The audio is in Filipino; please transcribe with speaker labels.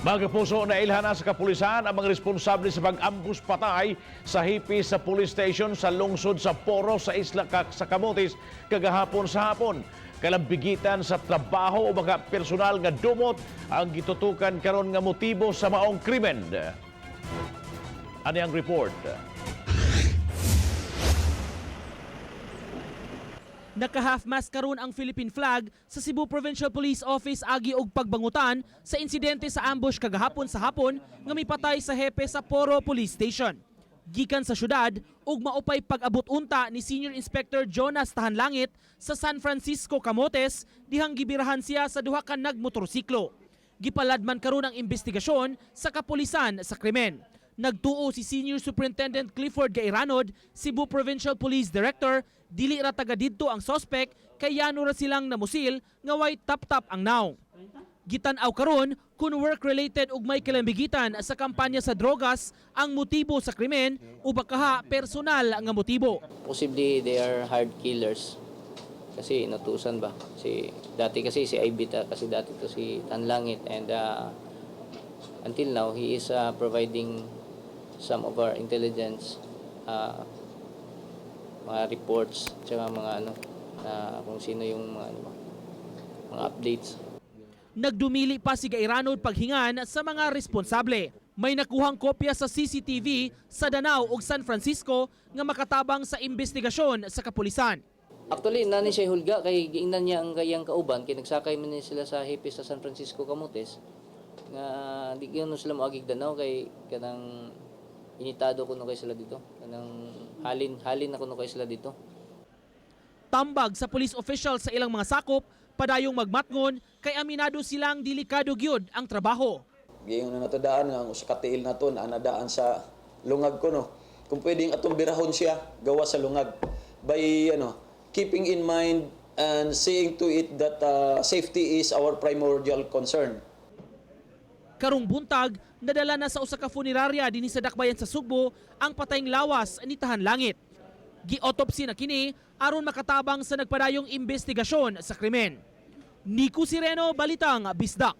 Speaker 1: Mga kapuso, nailhan na sa kapulisan ang mga responsable sa pag-ambush patay sa hipi sa police station sa lungsod sa Poro sa isla sa Camotes kagahapon sa hapon. Kalambigitan sa trabaho o mga personal nga dumot ang gitutukan karon nga motibo sa maong krimen. Ano ang report?
Speaker 2: Naka-half-mast karon ang Philippine flag sa Cebu Provincial Police Office agi og pagbangutan sa insidente sa ambush kagahapon sa hapon nga mipatay sa hepe sa Poro Police Station. Gikan sa syudad ug maupay pag-abot unta ni Senior Inspector Jonas Tahanlangit sa San Francisco, Camotes dihang gibirahan siya sa duha ka nagmotorsiklo. Gipaladman karon ang investigasyon sa kapulisan sa krimen. Nagtuo si Senior Superintendent Clifford Gairanod, Cebu Provincial Police Director, dili ra taga didto ang suspect kay yano ra silang namusil nga way tap-tap ang naong. Gitan-aw karon kung work-related ug may kalambigitan sa kampanya sa drogas ang motibo sa krimen o baka personal nga motibo.
Speaker 3: Possibly they are hard killers. Kasi natusan ba? Dati kasi si Ibita, kasi dati to si Tanlangit, and until now he is providing some of our intelligence mga reports tsaka mga kung sino yung mga updates.
Speaker 2: Nagdumili pa si Gairanod paghingan sa mga responsable. May nakuhang kopya sa CCTV sa Danao ug San Francisco nga makatabang sa investigasyon sa kapulisan.
Speaker 3: Actually, nani siya hulga kay giingnan niya ang kayang kauban kay nagsakay man sila sa hipi sa San Francisco, Camotes. Nga di gyud sila moagig Danao kay kanang initado kuno kay sila dito. Kanang halin na kuno kay sila dito.
Speaker 2: Tambag sa police official sa ilang mga sakop padayong magmatngon kay aminado silang delikado gyud ang trabaho.
Speaker 4: Giingon na natadaan nga usa ka tiil naton anadaan sa lungag ko no. Kung pwedeng atong birahon siya gawa sa lungag by keeping in mind and seeing to it that safety is our primordial concern.
Speaker 2: Karong buntag, nadala na sa usa ka funeraria dinhi sa Dakbayan sa Sugbo ang patayng lawas ni Tahanlangit. Gi-autopsy na kini aron makatabang sa nagpadayong investigasyon sa krimen. Nico Sireno, Balitang Bisdak.